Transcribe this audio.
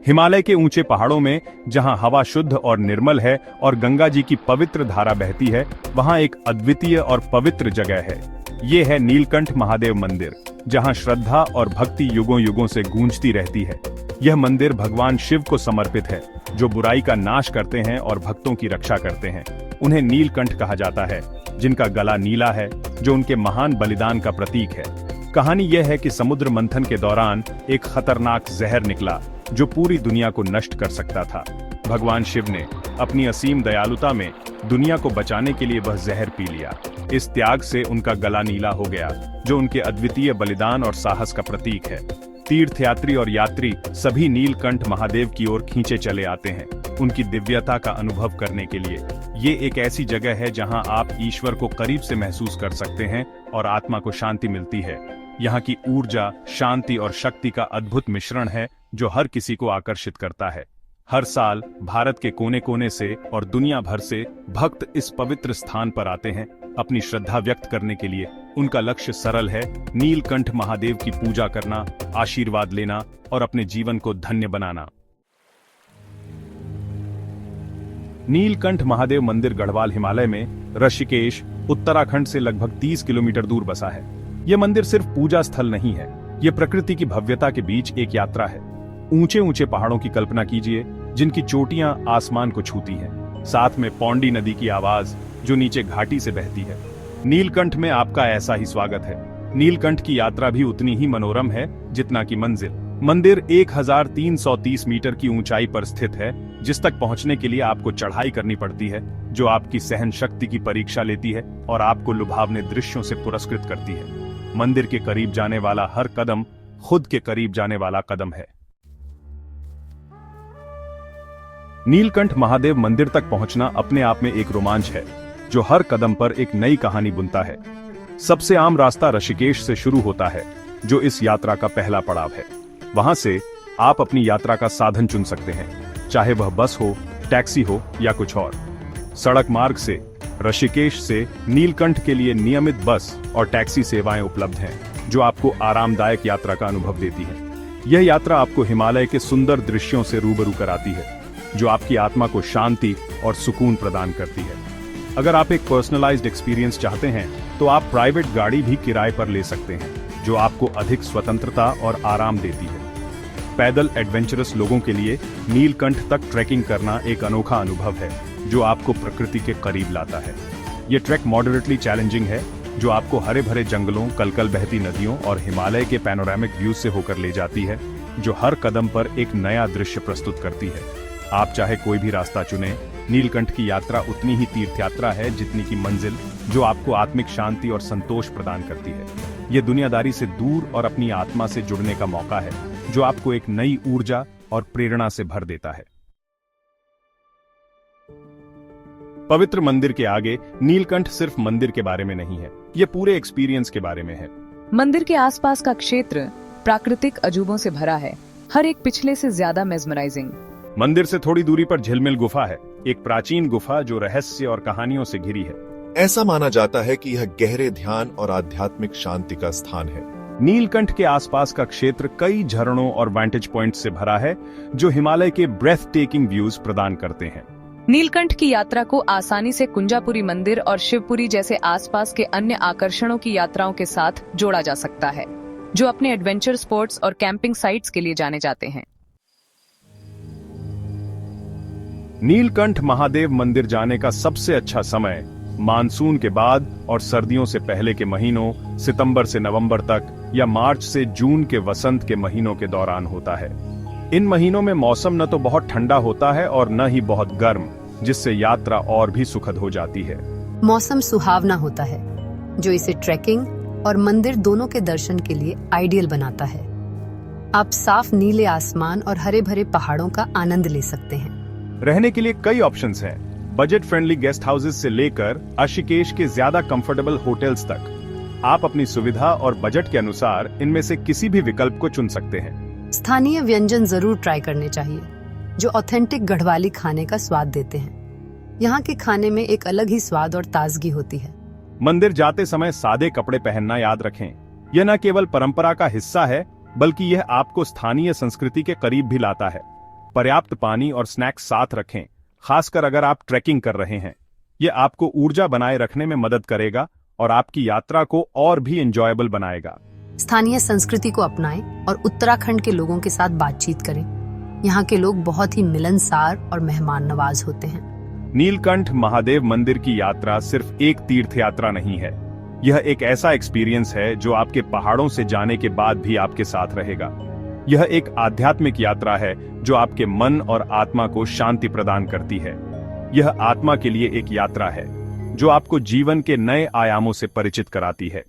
हिमालय के ऊंचे पहाड़ों में जहां हवा शुद्ध और निर्मल है और गंगा जी की पवित्र धारा बहती है, वहां एक अद्वितीय और पवित्र जगह है। ये है नीलकंठ महादेव मंदिर, जहां श्रद्धा और भक्ति युगों युगों से गूंजती रहती है। यह मंदिर भगवान शिव को समर्पित है, जो बुराई का नाश करते हैं और भक्तों की रक्षा करते हैं। उन्हें नीलकंठ कहा जाता है, जिनका गला नीला है, जो उनके महान बलिदान का प्रतीक है। कहानी यह है कि समुद्र मंथन के दौरान एक खतरनाक जहर निकला, जो पूरी दुनिया को नष्ट कर सकता था। भगवान शिव ने अपनी असीम दयालुता में दुनिया को बचाने के लिए वह जहर पी लिया। इस त्याग से उनका गला नीला हो गया, जो उनके अद्वितीय बलिदान और साहस का प्रतीक है। तीर्थयात्री और यात्री सभी नीलकंठ महादेव की ओर खींचे चले आते हैं, उनकी दिव्यता का अनुभव करने के लिए। ये एक ऐसी जगह है जहां आप ईश्वर को करीब से महसूस कर सकते हैं और आत्मा को शांति मिलती है। यहाँ की ऊर्जा, शांति और शक्ति का अद्भुत मिश्रण है, जो हर किसी को आकर्षित करता है। हर साल भारत के कोने कोने से और दुनिया भर से भक्त इस पवित्र स्थान पर आते हैं, अपनी श्रद्धा व्यक्त करने के लिए। उनका लक्ष्य सरल है, नीलकंठ महादेव की पूजा करना, आशीर्वाद लेना और अपने जीवन को धन्य बनाना। नीलकंठ महादेव मंदिर गढ़वाल हिमालय में ऋषिकेश, उत्तराखंड से लगभग 30 किलोमीटर दूर बसा है। यह मंदिर सिर्फ पूजा स्थल नहीं है, यह प्रकृति की भव्यता के बीच एक यात्रा है। ऊंचे ऊंचे पहाड़ों की कल्पना कीजिए, जिनकी चोटियां आसमान को छूती हैं। साथ में पौंडी नदी की आवाज, जो नीचे घाटी से बहती है। नीलकंठ में आपका ऐसा ही स्वागत है। नीलकंठ की यात्रा भी उतनी ही मनोरम है जितना की मंजिल। मंदिर 1330 मीटर की ऊंचाई पर स्थित है, जिस तक पहुंचने के लिए आपको चढ़ाई करनी पड़ती है, जो आपकी सहन शक्ति की परीक्षा लेती है और आपको लुभावने दृश्यों से पुरस्कृत करती है। मंदिर के करीब जाने वाला हर कदम खुद के करीब जाने वाला कदम है। नीलकंठ महादेव मंदिर तक पहुंचना अपने आप में एक रोमांच है, जो हर कदम पर एक नई कहानी बुनता है। सबसे आम रास्ता ऋषिकेश से शुरू होता है, जो इस यात्रा का पहला पड़ाव है। वहां से आप अपनी यात्रा का साधन चुन सकते हैं, चाहे वह बस हो, टैक्सी हो या कुछ और। सड़क मार्ग से ऋषिकेश से नीलकंठ के लिए नियमित बस और टैक्सी सेवाएं उपलब्ध हैं, जो आपको आरामदायक यात्रा का अनुभव देती है। यह यात्रा आपको हिमालय के सुंदर दृश्यों से रूबरू कराती है, जो आपकी आत्मा को शांति और सुकून प्रदान करती है। अगर आप एक पर्सनलाइज्ड एक्सपीरियंस चाहते हैं, तो आप प्राइवेट गाड़ी भी किराए पर ले सकते हैं, जो आपको अधिक स्वतंत्रता और आराम देती है। पैदल एडवेंचरस लोगों के लिए नीलकंठ तक ट्रैकिंग करना एक अनोखा अनुभव है, जो आपको प्रकृति के करीब लाता है। यह ट्रैक मॉडरेटली चैलेंजिंग है, जो आपको हरे भरे जंगलों, कलकल बहती नदियों और हिमालय के पैनोरामिक व्यू से होकर ले जाती है, जो हर कदम पर एक नया दृश्य प्रस्तुत करती है। आप चाहे कोई भी रास्ता चुनें, नीलकंठ की यात्रा उतनी ही तीर्थ यात्रा है जितनी की मंजिल, जो आपको आत्मिक शांति और संतोष प्रदान करती है। यह दुनियादारी से दूर और अपनी आत्मा से जुड़ने का मौका है, जो आपको एक नई ऊर्जा और प्रेरणा से भर देता है। पवित्र मंदिर के आगे नीलकंठ सिर्फ मंदिर के बारे में नहीं है, यह पूरे एक्सपीरियंस के बारे में है। मंदिर के आसपास का क्षेत्र प्राकृतिक अजूबों से भरा है, हर एक पिछले से ज्यादा मेस्मराइजिंग। मंदिर से थोड़ी दूरी पर झिलमिल गुफा है, एक प्राचीन गुफा जो रहस्य और कहानियों से घिरी है। ऐसा माना जाता है कि यह गहरे ध्यान और आध्यात्मिक शांति का स्थान है। नीलकंठ के आसपास का क्षेत्र कई झरनों और वैंटेज पॉइंट से भरा है, जो हिमालय के ब्रेथ टेकिंग व्यूज प्रदान करते हैं। नीलकंठ की यात्रा को आसानी से कुंजापुरी मंदिर और शिवपुरी जैसे आसपास के अन्य आकर्षणों की यात्राओं के साथ जोड़ा जा सकता है, जो अपने एडवेंचर स्पोर्ट्स और कैंपिंग साइट्स के लिए जाने जाते हैं। नीलकंठ महादेव मंदिर जाने का सबसे अच्छा समय मानसून के बाद और सर्दियों से पहले के महीनों, सितंबर से नवंबर तक या मार्च से जून के वसंत के महीनों के दौरान होता है। इन महीनों में मौसम न तो बहुत ठंडा होता है और न ही बहुत गर्म, जिससे यात्रा और भी सुखद हो जाती है। मौसम सुहावना होता है, जो इसे ट्रैकिंग और मंदिर दोनों के दर्शन के लिए आइडियल बनाता है। आप साफ नीले आसमान और हरे भरे पहाड़ों का आनंद ले सकते हैं। रहने के लिए कई ऑप्शंस हैं, बजट फ्रेंडली गेस्ट हाउसेस से लेकर ऋषिकेश के ज्यादा कंफर्टेबल होटल्स तक। आप अपनी सुविधा और बजट के अनुसार इनमें से किसी भी विकल्प को चुन सकते हैं। स्थानीय व्यंजन जरूर ट्राई करने चाहिए, जो ऑथेंटिक गढ़वाली खाने का स्वाद देते हैं। यहाँ के खाने में एक अलग ही स्वाद और ताजगी होती है। मंदिर जाते समय सादे कपड़े पहनना याद रखें। यह न केवल परंपरा का हिस्सा है, बल्कि यह आपको स्थानीय संस्कृति के करीब भी लाता है। पर्याप्त पानी और स्नैक्स साथ रखें, खासकर अगर आप ट्रैकिंग कर रहे हैं। ये आपको ऊर्जा बनाए रखने में मदद करेगा और आपकी यात्रा को और भी एंजॉयबल बनाएगा। स्थानीय संस्कृति को अपनाएं और उत्तराखंड के लोगों के साथ बातचीत करें। यहाँ के लोग बहुत ही मिलनसार और मेहमान नवाज होते हैं। नीलकंठ महादेव मंदिर की यात्रा सिर्फ एक तीर्थ यात्रा नहीं है। यह एक ऐसा एक्सपीरियंस है जो आपके पहाड़ों से जाने के बाद भी आपके साथ रहेगा। यह एक आध्यात्मिक यात्रा है जो आपके मन और आत्मा को शांति प्रदान करती है। यह आत्मा के लिए एक यात्रा है जो आपको जीवन के नए आयामों से परिचित कराती है।